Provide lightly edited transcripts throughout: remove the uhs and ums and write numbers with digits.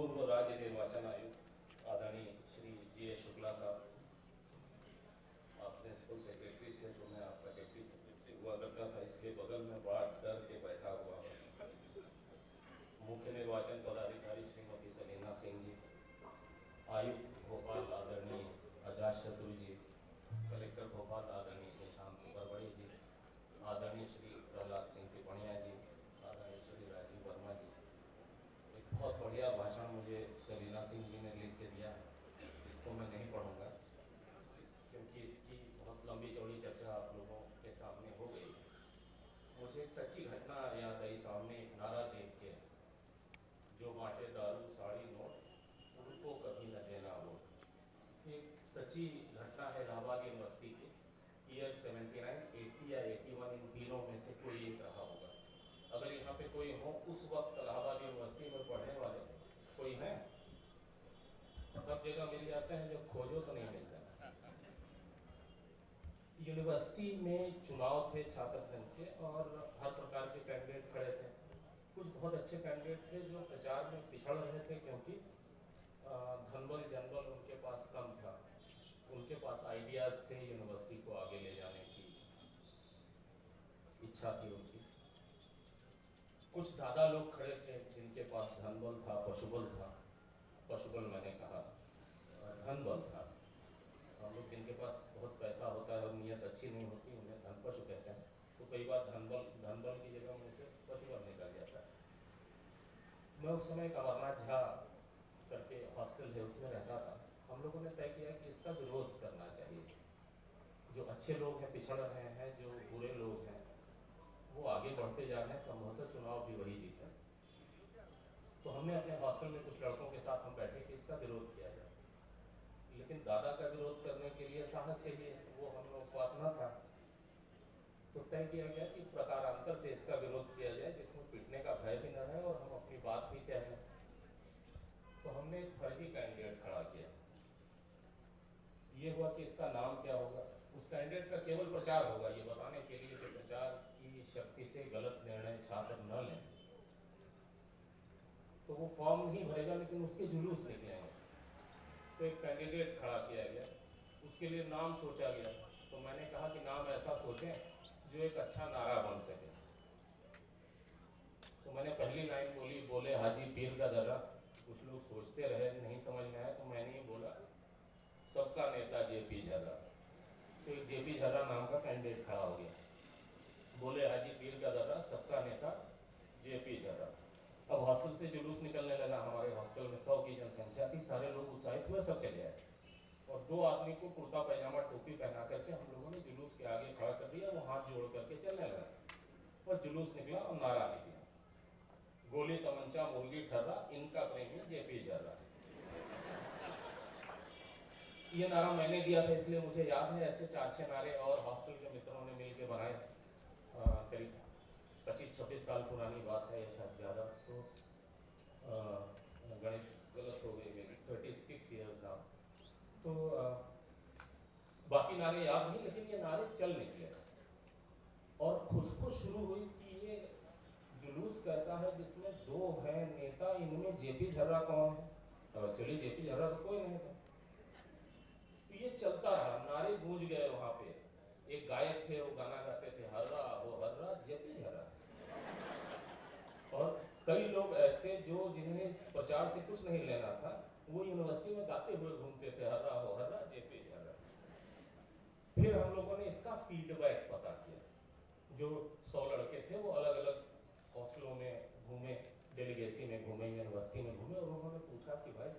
पूर्व राज्य निर्वाचन आयुक्त आदरणीय श्री जी.एस. शुक्ला साहब, आप प्रिंसिपल सेक्रेटरी थे तो मैं आपका डिप्टी सेक्रेटरी हुआ करता था, इसके बगल में बड़ा डर के बैठा हुआ हूँ। मुख्य निर्वाचन पदाधिकारी श्रीमती सलीना सिंह जी, आयुक्त भोपाल आदरणीय अजाज चतुर्वेदी जी, कलेक्टर भोपाल आदरणीय निशांत बरबड़े जी, आदरणीय श्री प्रहलाद सिंह टिपणिया जी, आदरणीय श्री राजीव वर्मा जी। एक बहुत बढ़िया भाषण मुझे सलीना सिंह जी ने लिख के दिया है, इसको मैं नहीं पढ़ूंगा क्योंकि इसकी बहुत लंबी चौड़ी चर्चा आप लोगों के सामने हो गई। मुझे एक सच्ची घटना याद आई, सामने एक नारा देख के, जो बांटे दारू साड़ी नोट उनको कभी न देना वोट। एक सच्ची घटना है इलाहाबाद यूनिवर्सिटी की, ईयर 79, 80 या 81, इन तीनों में से कोई एक रहा होगा। अगर यहाँ पे कोई हो उस वक्त इलाहाबाद यूनिवर्सिटी में पढ़ने वाले, कोई है? सब जगह मिल जाते हैं, जब खोजो तो नहीं मिलता। यूनिवर्सिटी में चुनाव थे छात्र संघ के और हर प्रकार के कैंडिडेट खड़े थे। कुछ बहुत अच्छे कैंडिडेट थे जो प्रचार में पिछड़ रहे थे क्योंकि धनबल जनबल उनके पास कम था, उनके पास आइडियाज थे, यूनिवर्सिटी को आगे ले जाने की इच्छा थी उनकी। कुछ दादा लोग खड़े थे जिनके पास धनबल था, पशुबल था। पशुबल मैंने कहा, धनबल था। हम लोग जिनके पास बहुत पैसा होता है और नीयत अच्छी नहीं होती उन्हें धन पशु कहते हैं, तो कई बार धनबल की जगह मुझे पशुबल निकल जाता है। मैं उस समय अमरनाथ झा करके हॉस्टल है उसमें रहता था। हम लोगों ने तय किया कि इसका विरोध करना चाहिए। जो अच्छे लोग हैं पिछड़ रहे हैं, जो बुरे लोग हैं वो आगे बढ़ते जा रहे हैं, संभवतः चुनाव भी वही जीते। तो हमने अपने हॉस्टल में कुछ लड़कों के साथ हम बैठे कि इसका विरोध किया जाए, लेकिन दादा का विरोध करने के लिए साहस चाहिए, वो हम लोग पास न था। तो तय किया गया कि प्रकारांतर से इसका विरोध किया जाए जिसमें पिटने का भय भी न रहे और हम अपनी बात भी कहें। तो हमने एक फर्जी कैंडिडेट खड़ा किया। ये हुआ कि इसका नाम क्या होगा। उस कैंडिडेट का केवल प्रचार होगा, ये बताने के लिए कि प्रचार की शक्ति से गलत निर्णय छात्र न लें। तो वो फॉर्म नहीं भरेगा लेकिन उसके जुलूस निकलेंगे। तो एक कैंडिडेट खड़ा किया गया, उसके लिए नाम सोचा गया। तो मैंने कहा कि नाम ऐसा सोचें जो एक अच्छा नारा बन सके। तो मैंने पहली लाइन बोली, बोले हाजी पीर का दर्रा। कुछ लोग सोचते रहे, नहीं समझ में आया, तो मैंने ही बोला सबका नेता जेपी झर्रा। तो एक जेपी झर्रा नाम का कैंडिडेट खड़ा हो गया, बोले हाजी पीर का दर्रा सबका नेता जेपी झर्रा। अब हॉस्टल से जुलूस निकलने लगा। हमारे हॉस्टल में 100 की जनसंख्या थी, सारे लोग उत्साहित हुए, सब चले आए। और दो आदमी को कुर्ता पैजामा टोपी पहना करके हम लोगों ने जुलूस के आगे खड़ा कर दिया, वो हाथ जोड़ करके चलने लगा और जुलूस निकला और नारा निकला, गोली तमंचा मुर्गी ठर्रा, इनका प्रेमी जेपी झर्रा। ये नारा मैंने दिया था इसलिए मुझे याद है। ऐसे 4-6 नारे और हॉस्टल के मित्रों ने मिलकर बनाए। करीब 25-26 साल पुरानी बात है या शायद ज़्यादा। तो गणित गलत हो गई मेरी, 36 ईयर्स नाउ। तो बाकी नारे याद नहीं, लेकिन ये नारे चल निकले और खुशबू शुरू हुई कि ये जुलूस कैसा है जिसमें दो हैं नेता, इनमें जेपी झर्रा कौन है। तो एक्चुअली जेपी झर्रा तो कोई नहीं था। तो ये चलता रहा, नारे गूंज गए वहां पे। एक गायक थे, वो गाना गाते थे, हर्रा हो हर्रा जेपी झर्रा। और कई लोग ऐसे जो जिन्हें प्रचार से कुछ नहीं लेना था, वो यूनिवर्सिटी में गाते हुए घूमते थे, हर्रा हो हर्रा जेपी झर्रा। फिर हम लोगों ने इसका फीडबैक पता किया। जो 100 लड़के थे वो अलग अलग हॉस्टलों में घूमे, डेलीगेसी में घूमे, यूनिवर्सिटी में घूमे, और उन्होंने पूछा कि भाई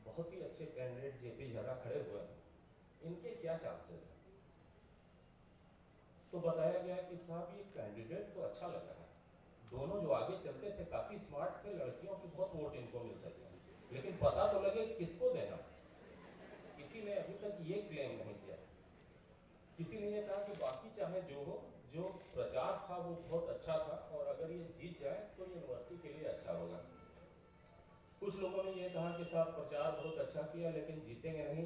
बहुत ही अच्छे कैंडिडेट जेपी झर्रा खड़े हुए हैं, इनके क्या चांसेस हैं। तो बताया गया कि साहब ये कैंडिडेट तो अच्छा लगा है, दोनों जो आगे चलते थे काफी स्मार्ट थे, लड़कियों की बहुत वोट इनको मिल सके, लेकिन पता तो लगे किसको देना। किसी ने अभी तक ये क्लेम नहीं किया। किसी ने ये कहा कि बाकी चाहे जो हो, जो प्रचार था वो बहुत अच्छा था और अगर ये जीत जाए तो यूनिवर्सिटी के लिए अच्छा होगा। कुछ लोगों ने ये कहा कि साहब प्रचार बहुत अच्छा किया लेकिन जीतेंगे नहीं,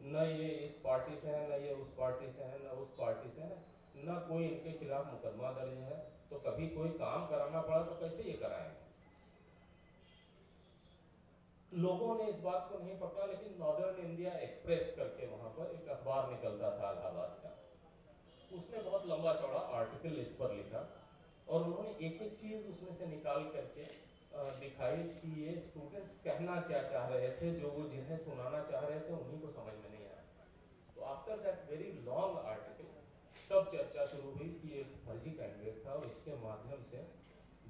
न ये इस पार्टी से है, न ये उस पार्टी से है, न उस पार्टी से है, न कोई इनके खिलाफ मुकदमा दर्ज है, तो कभी कोई काम कराना पड़ा तो कैसे ये कराएंगे। लोगों ने इस बात को नहीं पकड़ा, लेकिन नॉर्दर्न इंडिया एक्सप्रेस करके वहां पर एक अखबार निकलता था इलाहाबाद का, उसने बहुत लंबा चौड़ा आर्टिकल इस पर लिखा और उन्होंने एक एक चीज उसमें से निकाल करके दिखाई कि ये स्टूडेंट्स कहना क्या चाह रहे थे, जो वो जिन्हें सुनाना चाह रहे थे उन्हीं को समझ में नहीं आया। तो after that very long article तब चर्चा शुरू हुई कि एक फर्जी कैंडिडेट था और इसके माध्यम से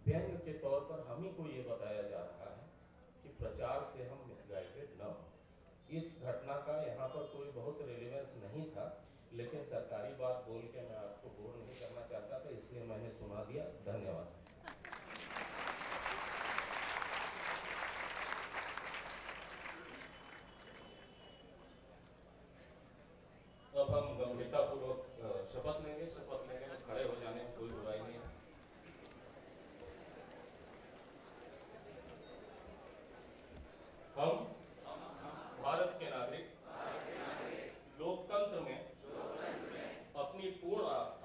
व्यंग्य के तौर पर हम ही को ये बताया जा रहा है कि प्रचार से हम मिसगाइडेड न हो। इस घटना का यहाँ पर कोई बहुत रेलिवेंस नहीं था, लेकिन सरकारी बात बोल के मैं आपको बोर नहीं करना चाहता था, इसलिए मैंने सुना दिया। धन्यवाद। अब हम गंभीरतापूर्वक शपथ लेंगे। शपथ लेने में खड़े हो जाने में कोई बुराई नहीं है। हम भारत के नागरिक लोकतंत्र में अपनी पूर्ण आस्था